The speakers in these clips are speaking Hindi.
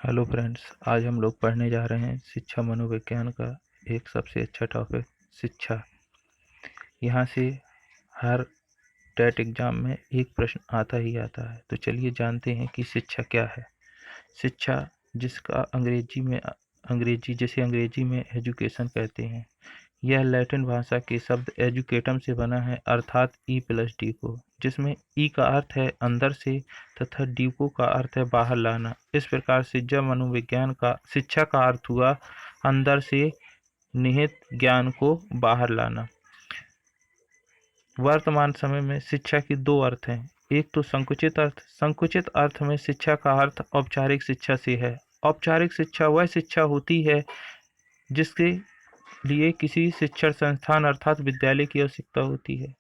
हेलो फ्रेंड्स, आज हम लोग पढ़ने जा रहे हैं शिक्षा मनोविज्ञान का एक सबसे अच्छा टॉपिक शिक्षा। यहाँ से हर टेट एग्जाम में एक प्रश्न आता ही आता है। तो चलिए जानते हैं कि शिक्षा क्या है। शिक्षा जिसका अंग्रेजी में एजुकेशन कहते हैं। यह लैटिन भाषा के शब्द एजुकेटम से बना है, अर्थात ई प्लस डी को, जिसमें ई का अर्थ है अंदर से तथा डीको का अर्थ है बाहर लाना। इस प्रकार शिक्षा का अर्थ हुआ अंदर से निहित ज्ञान को बाहर लाना। वर्तमान समय में शिक्षा की दो अर्थ हैं। एक तो संकुचित अर्थ। संकुचित अर्थ में शिक्षा का अर्थ औपचारिक शिक्षा से है। औपचारिक शिक्षा वह शिक्षा होती है जिसके लिए किसी शिक्षण संस्थान अर्थात विद्यालय की आवश्यकता होती है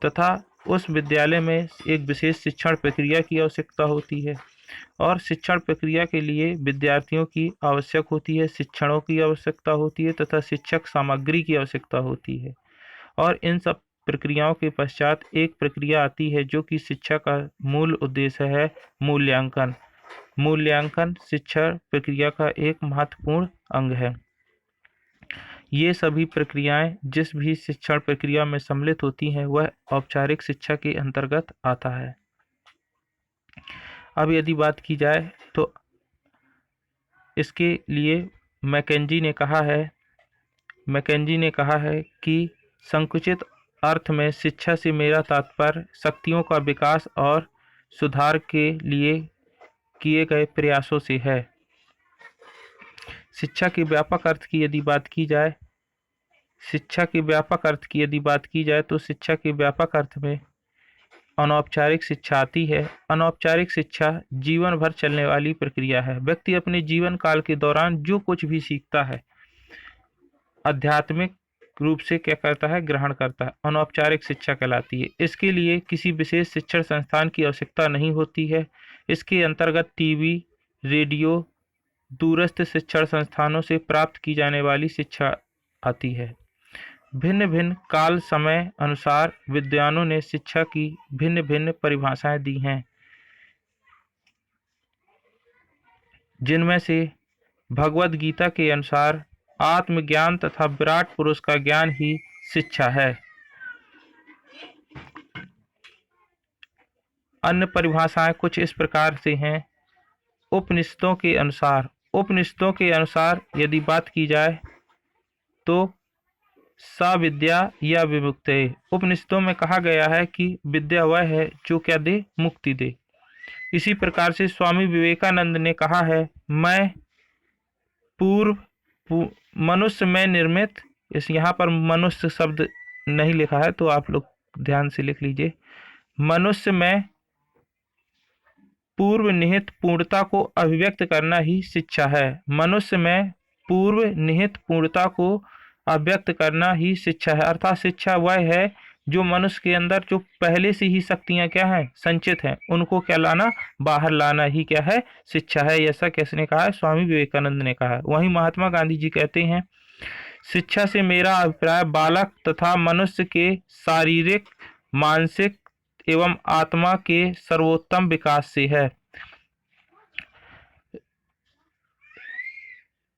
तथा उस विद्यालय में एक विशेष शिक्षण प्रक्रिया की आवश्यकता होती है और शिक्षण प्रक्रिया के लिए विद्यार्थियों की आवश्यक होती है, शिक्षणों की आवश्यकता होती है तथा शिक्षक सामग्री की आवश्यकता होती है। और इन सब प्रक्रियाओं के पश्चात एक प्रक्रिया आती है जो कि शिक्षा का मूल उद्देश्य है, मूल्यांकन। मूल्यांकन शिक्षा प्रक्रिया का एक महत्वपूर्ण अंग है। ये सभी प्रक्रियाएं जिस भी शिक्षण प्रक्रिया में सम्मिलित होती हैं वह औपचारिक शिक्षा के अंतर्गत आता है। अब यदि बात की जाए तो इसके लिए मैकेंजी ने कहा है कि संकुचित अर्थ में शिक्षा से मेरा तात्पर्य शक्तियों का विकास और सुधार के लिए किए गए प्रयासों से है। शिक्षा के व्यापक अर्थ की यदि बात की जाए तो शिक्षा के व्यापक अर्थ में अनौपचारिक शिक्षा आती है। अनौपचारिक शिक्षा जीवन भर चलने वाली प्रक्रिया है। व्यक्ति अपने जीवन काल के दौरान जो कुछ भी सीखता है आध्यात्मिक रूप से क्या करता है, ग्रहण करता है, अनौपचारिक शिक्षा कहलाती है। इसके लिए किसी विशेष शिक्षण संस्थान की आवश्यकता नहीं होती है। इसके अंतर्गत टीवी, रेडियो, दूरस्थ शिक्षण संस्थानों से प्राप्त की जाने वाली शिक्षा आती है। भिन्न भिन्न काल समय अनुसार विद्वानों ने शिक्षा की भिन्न भिन्न परिभाषाएं दी हैं, जिनमें से भगवद गीता के अनुसार आत्मज्ञान तथा विराट पुरुष का ज्ञान ही शिक्षा है। अन्य परिभाषाएं कुछ इस प्रकार से हैं। उपनिषदों के अनुसार यदि बात की जाए तो सा विद्या या विमुक्ति। उपनिषदों में कहा गया है कि विद्या वह है जो क्या दे, मुक्ति दे। इसी प्रकार से स्वामी विवेकानंद ने कहा है, मैं मनुष्य में निर्मित, इस यहाँ पर मनुष्य शब्द नहीं लिखा है तो आप लोग ध्यान से लिख लीजिए। मनुष्य में पूर्व निहित पूर्णता को अभिव्यक्त करना ही शिक्षा है। मनुष्य में पूर्व निहित पूर्णता को अभिव्यक्त करना ही शिक्षा है। अर्थात शिक्षा वह है जो मनुष्य के अंदर जो पहले से ही शक्तियां क्या हैं, संचित हैं, उनको क्या लाना, बाहर लाना ही क्या है, शिक्षा है। ऐसा किसने कहा है? स्वामी विवेकानंद ने कहा है। वहीं महात्मा गांधी जी कहते हैं, शिक्षा से मेरा अभिप्राय बालक तथा मनुष्य के शारीरिक, मानसिक एवं आत्मा के सर्वोत्तम विकास से है।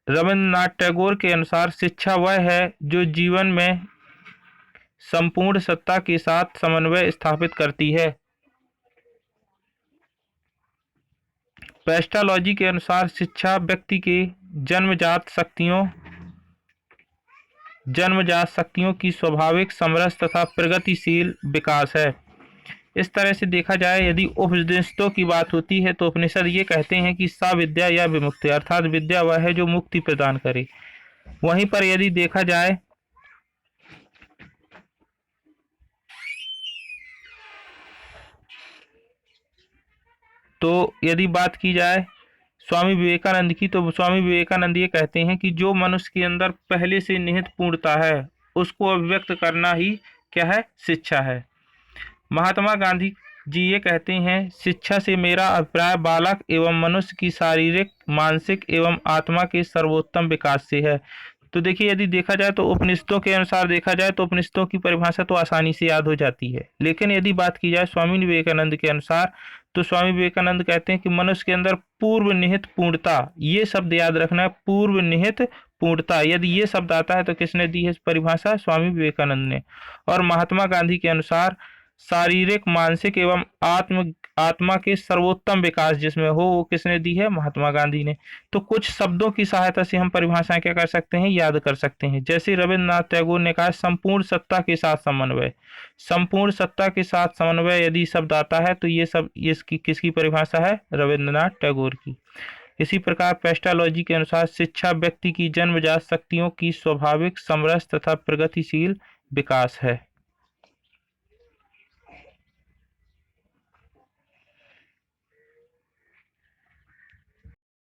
रविन्द्रनाथ टैगोर के अनुसार शिक्षा वह है जो जीवन में संपूर्ण सत्ता के साथ समन्वय स्थापित करती है। पेस्टालॉजी के अनुसार शिक्षा व्यक्ति के जन्मजात शक्तियों की स्वाभाविक समरस तथा प्रगतिशील विकास है। इस तरह से देखा जाए, यदि उपनिषदों की बात होती है तो उपनिषद ये कहते हैं कि सा विद्या या विमुक्ति, अर्थात विद्या वह है जो मुक्ति प्रदान करे। वहीं पर यदि देखा जाए तो यदि बात की जाए स्वामी विवेकानंद की, तो स्वामी विवेकानंद ये कहते हैं कि जो मनुष्य के अंदर पहले से निहित पूर्णता है उसको अभिव्यक्त करना ही क्या है, शिक्षा है। महात्मा गांधी जी ये कहते हैं, शिक्षा से मेरा अभिप्राय बालक एवं मनुष्य की शारीरिक, मानसिक एवं आत्मा के सर्वोत्तम विकास से है। तो देखिए, यदि देखा जाए तो उपनिषदों के अनुसार देखा जाए तो उपनिषदों की परिभाषा तो आसानी से याद हो जाती है, लेकिन यदि बात की जाए स्वामी विवेकानंद के अनुसार तो स्वामी विवेकानंद कहते हैं कि मनुष्य के अंदर पूर्व निहित पूर्णता, ये शब्द याद रखना है, पूर्व निहित पूर्णता। यदि ये शब्द आता है तो किसने दी है इस परिभाषा? स्वामी विवेकानंद ने। और महात्मा गांधी के अनुसार शारीरिक, मानसिक एवं आत्मा के सर्वोत्तम विकास जिसमें हो, वो किसने दी है? महात्मा गांधी ने। तो कुछ शब्दों की सहायता से हम परिभाषाएं क्या कर सकते हैं? याद कर सकते हैं। जैसे रविन्द्रनाथ टैगोर ने कहा संपूर्ण सत्ता के साथ समन्वय। संपूर्ण सत्ता के साथ समन्वय यदि शब्द आता है तो ये सब इसकी किसकी परिभाषा है? रविन्द्रनाथ टैगोर की। इसी प्रकार पेस्टालॉजी के अनुसार शिक्षा व्यक्ति की जन्मजात शक्तियों की स्वाभाविक, समरस तथा प्रगतिशील विकास है।